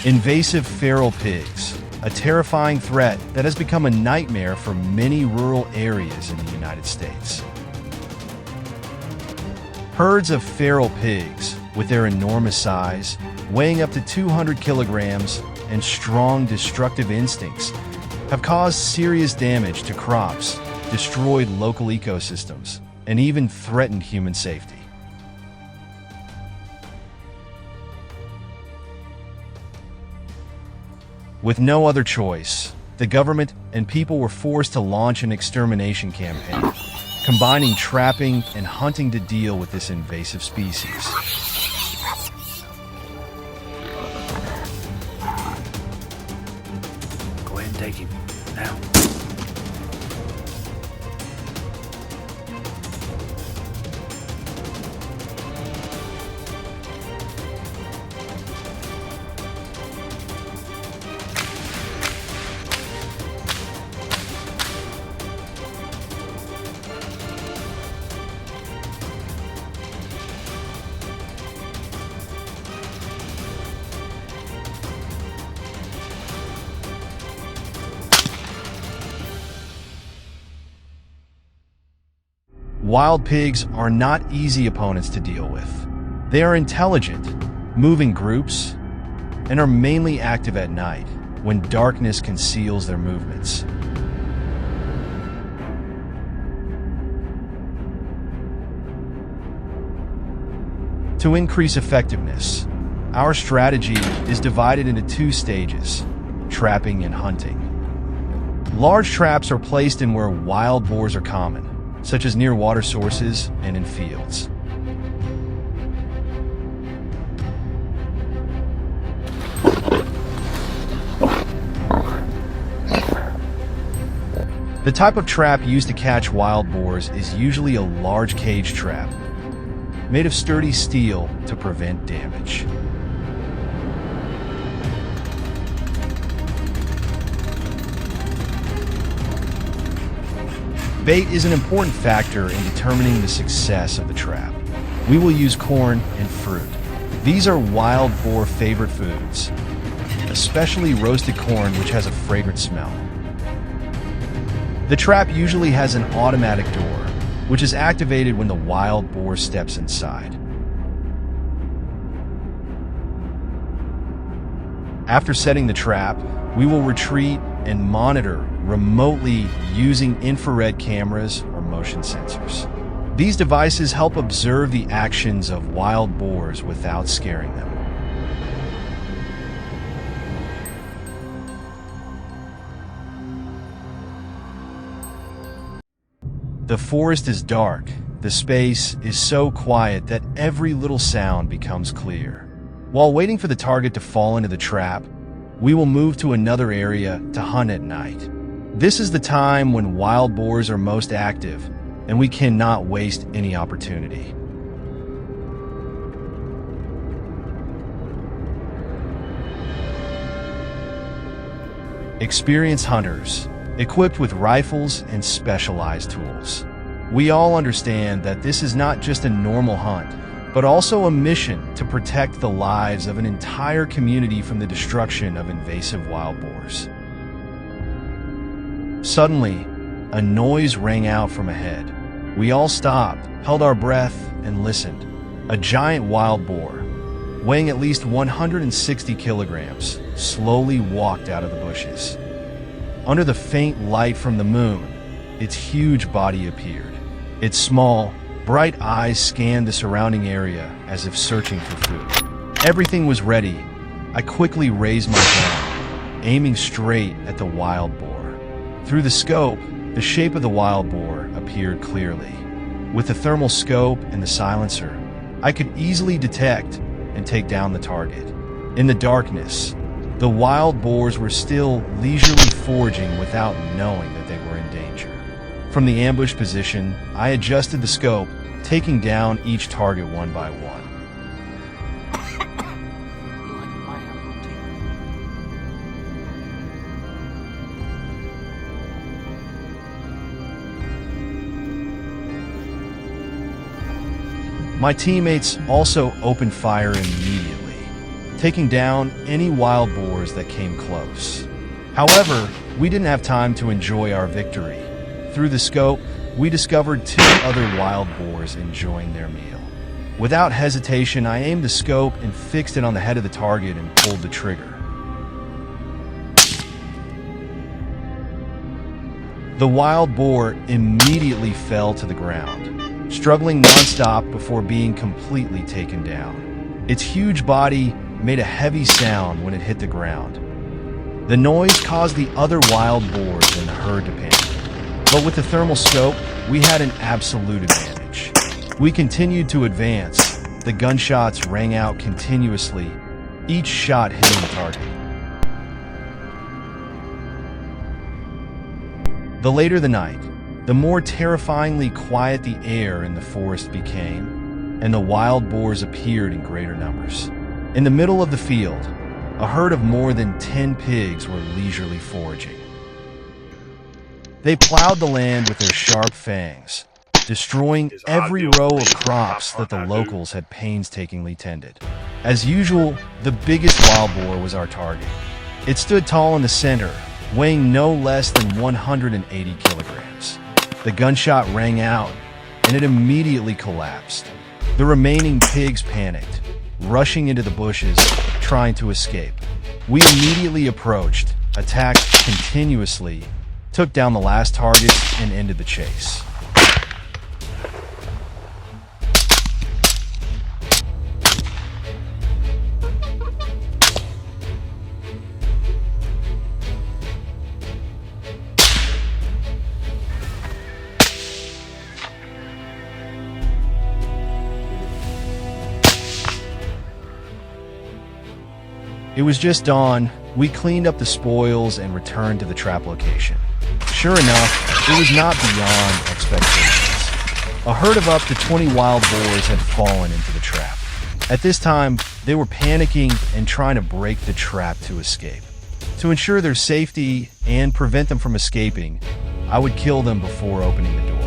Invasive feral pigs, a terrifying threat that has become a nightmare for many rural areas in the United States. Herds of feral pigs, with their enormous size, weighing up to 200 kilograms, and strong destructive instincts, have caused serious damage to crops, destroyed local ecosystems, and even threatened human safety. With no other choice, the government and people were forced to launch an extermination campaign, combining trapping and hunting to deal with this invasive species. Go ahead and take him, now. Wild pigs are not easy opponents to deal with. They are intelligent, move in groups, and are mainly active at night when darkness conceals their movements. To increase effectiveness, our strategy is divided into two stages: trapping and hunting. Large traps are placed in where wild boars are common, such as near water sources and in fields. The type of trap used to catch wild boars is usually a large cage trap, made of sturdy steel to prevent damage. Bait is an important factor in determining the success of the trap. We will use corn and fruit. These are wild boar favorite foods, especially roasted corn, which has a fragrant smell. The trap usually has an automatic door, which is activated when the wild boar steps inside. After setting the trap, we will retreat and monitor remotely using infrared cameras or motion sensors. These devices help observe the actions of wild boars without scaring them. The forest is dark. The space is so quiet that every little sound becomes clear. While waiting for the target to fall into the trap, we will move to another area to hunt at night. This is the time when wild boars are most active, and we cannot waste any opportunity. Experienced hunters, equipped with rifles and specialized tools. We all understand that this is not just a normal hunt, but also a mission to protect the lives of an entire community from the destruction of invasive wild boars. Suddenly, a noise rang out from ahead. We all stopped, held our breath, and listened. A giant wild boar, weighing at least 160 kilograms, slowly walked out of the bushes. Under the faint light from the moon, its huge body appeared. Its small, bright eyes scanned the surrounding area as if searching for food. Everything was ready. I quickly raised my gun, aiming straight at the wild boar. Through the scope, the shape of the wild boar appeared clearly. With the thermal scope and the silencer, I could easily detect and take down the target. In the darkness, the wild boars were still leisurely foraging without knowing that they were in danger. From the ambush position, I adjusted the scope, taking down each target one by one. My teammates also opened fire immediately, taking down any wild boars that came close. However, we didn't have time to enjoy our victory. Through the scope, we discovered 2 other wild boars enjoying their meal. Without hesitation, I aimed the scope and fixed it on the head of the target and pulled the trigger. The wild boar immediately fell to the ground, struggling nonstop before being completely taken down. Its huge body made a heavy sound when it hit the ground. The noise caused the other wild boars in the herd to panic. But with the thermal scope, we had an absolute advantage. We continued to advance. The gunshots rang out continuously, each shot hitting the target. The later the night, the more terrifyingly quiet the air in the forest became, and the wild boars appeared in greater numbers. In the middle of the field, a herd of more than 10 pigs were leisurely foraging. They plowed the land with their sharp fangs, destroying every row of crops that the locals had painstakingly tended. As usual, the biggest wild boar was our target. It stood tall in the center, weighing no less than 180 kilograms. The gunshot rang out, and it immediately collapsed. The remaining pigs panicked, rushing into the bushes, trying to escape. We immediately approached, attacked continuously, took down the last targets, and ended the chase. It was just dawn. We cleaned up the spoils and returned to the trap location. Sure enough, it was not beyond expectations. A herd of up to 20 wild boars had fallen into the trap. At this time, they were panicking and trying to break the trap to escape. To ensure their safety and prevent them from escaping, I would kill them before opening the door.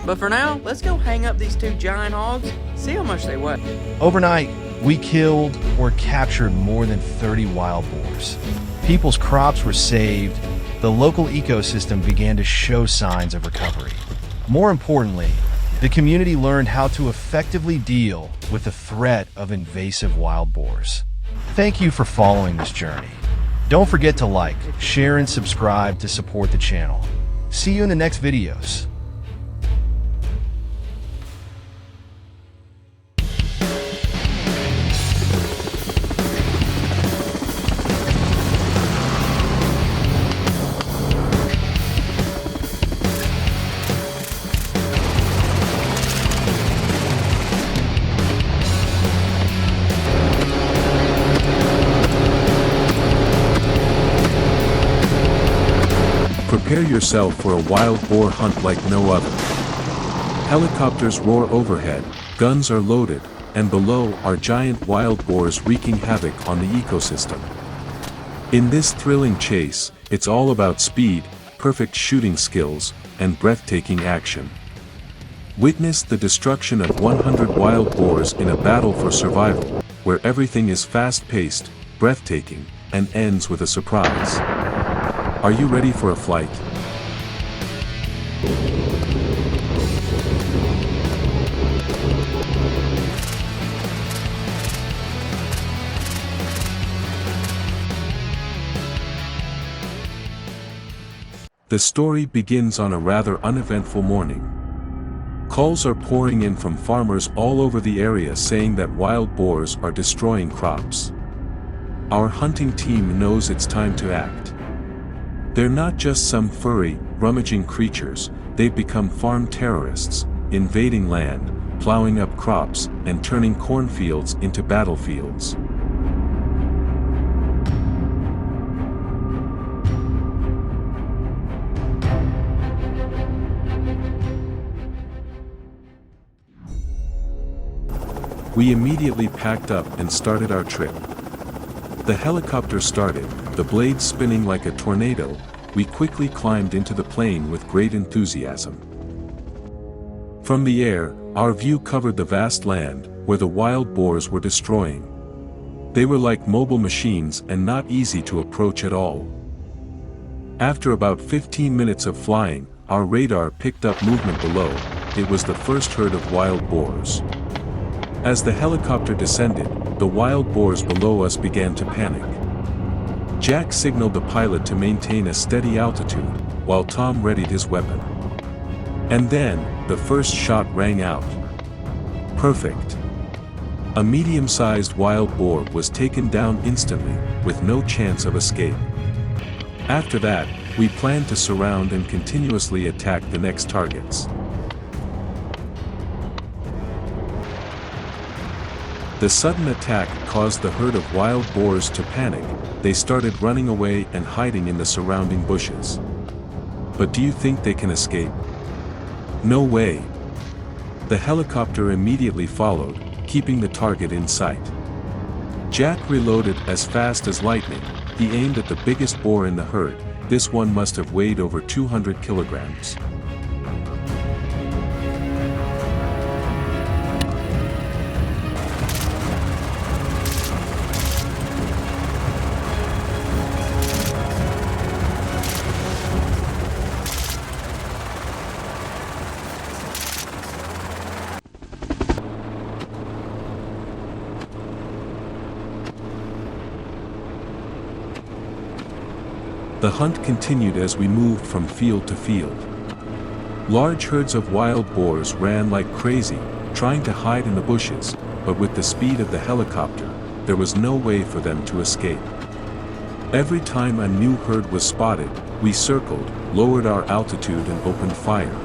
But for now, let's go hang up these 2 giant hogs, see how much they weigh. Overnight, we killed or captured more than 30 wild boars. People's crops were saved. The local ecosystem began to show signs of recovery. More importantly, the community learned how to effectively deal with the threat of invasive wild boars. Thank you for following this journey. Don't forget to like, share, and subscribe to support the channel. See you in the next videos. Prepare yourself for a wild boar hunt like no other. Helicopters roar overhead, guns are loaded, and below are giant wild boars wreaking havoc on the ecosystem. In this thrilling chase, it's all about speed, perfect shooting skills, and breathtaking action. Witness the destruction of 100 wild boars in a battle for survival, where everything is fast-paced, breathtaking, and ends with a surprise. Are you ready for a flight? The story begins on a rather uneventful morning. Calls are pouring in from farmers all over the area saying that wild boars are destroying crops. Our hunting team knows it's time to act. They're not just some furry, rummaging creatures, they've become farm terrorists, invading land, plowing up crops, and turning cornfields into battlefields. We immediately packed up and started our trip. The helicopter started, the blades spinning like a tornado. We quickly climbed into the plane with great enthusiasm. From the air, our view covered the vast land, where the wild boars were destroying. They were like mobile machines and not easy to approach at all. After about 15 minutes of flying, our radar picked up movement below. It was the first herd of wild boars. As the helicopter descended, the wild boars below us began to panic. Jack signaled the pilot to maintain a steady altitude, while Tom readied his weapon. And then, the first shot rang out. Perfect. A medium-sized wild boar was taken down instantly, with no chance of escape. After that, we planned to surround and continuously attack the next targets. The sudden attack caused the herd of wild boars to panic. They started running away and hiding in the surrounding bushes. But do you think they can escape? No way. The helicopter immediately followed, keeping the target in sight. Jack reloaded as fast as lightning. He aimed at the biggest boar in the herd. This one must have weighed over 200 kilograms. The hunt continued as we moved from field to field. Large herds of wild boars ran like crazy, trying to hide in the bushes, but with the speed of the helicopter, there was no way for them to escape. Every time a new herd was spotted, we circled, lowered our altitude and opened fire.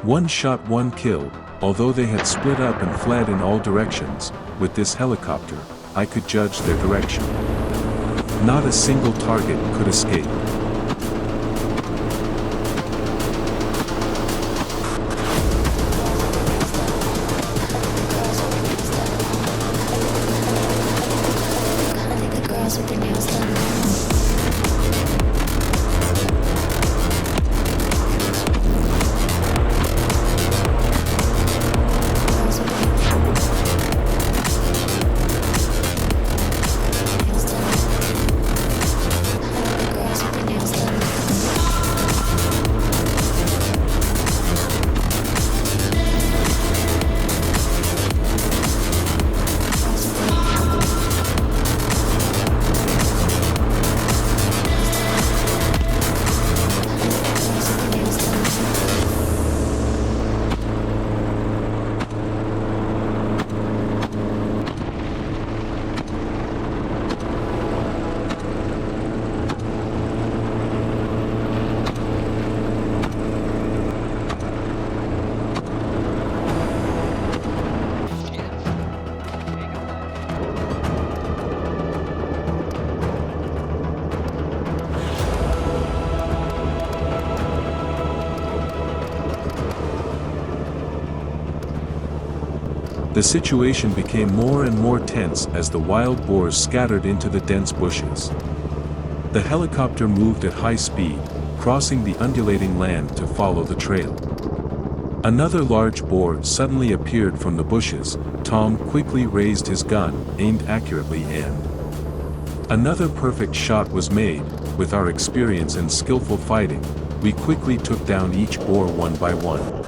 One shot, one kill. Although they had split up and fled in all directions, with this helicopter, I could judge their direction. Not a single target could escape. The situation became more and more tense as the wild boars scattered into the dense bushes. The helicopter moved at high speed, crossing the undulating land to follow the trail. Another large boar suddenly appeared from the bushes. Tom quickly raised his gun, aimed accurately, and another perfect shot was made. With our experience and skillful fighting, we quickly took down each boar one by one.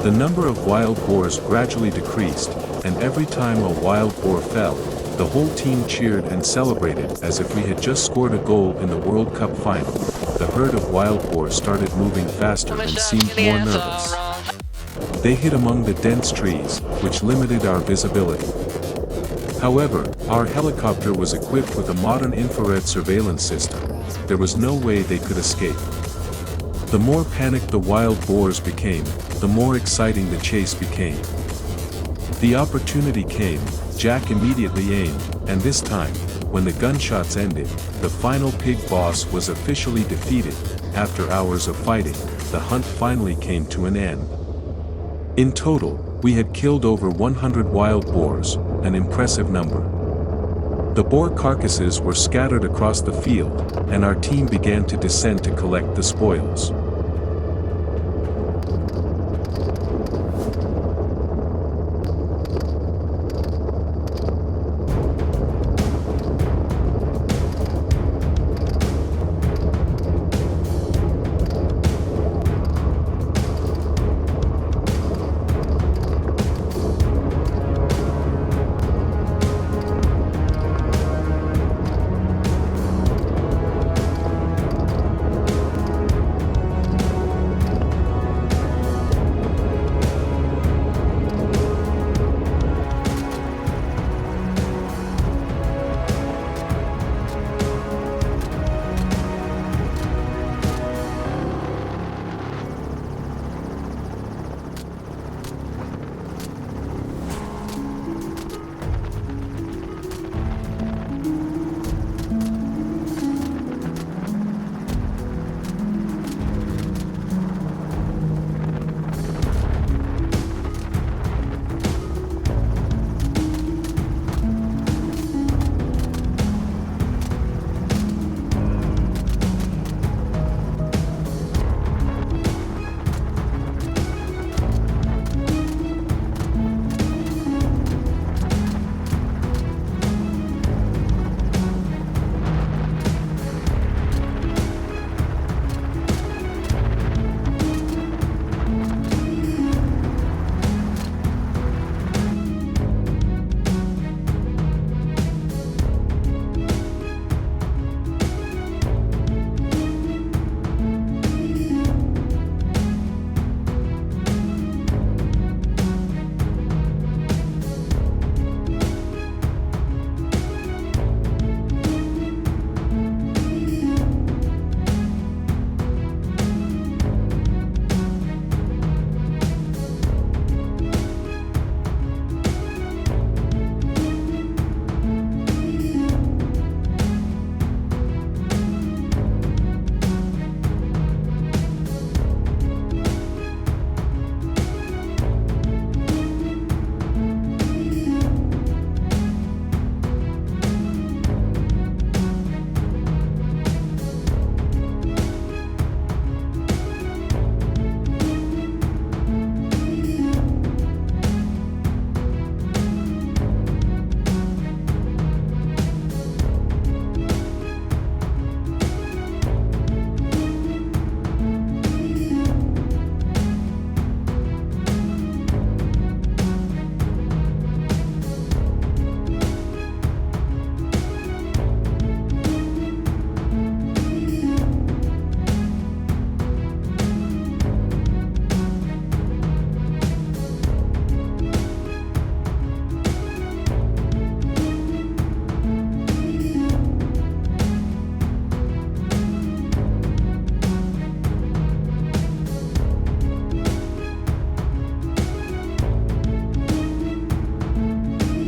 The number of wild boars gradually decreased, and every time a wild boar fell, the whole team cheered and celebrated as if we had just scored a goal in the World Cup final. The herd of wild boars started moving faster and seemed more nervous. They hid among the dense trees, which limited our visibility. However, our helicopter was equipped with a modern infrared surveillance system. There was no way they could escape. The more panicked the wild boars became, the more exciting the chase became. The opportunity came. Jack immediately aimed, and this time, when the gunshots ended, the final pig boss was officially defeated. After hours of fighting, the hunt finally came to an end. In total, we had killed over 100 wild boars, an impressive number. The boar carcasses were scattered across the field, and our team began to descend to collect the spoils.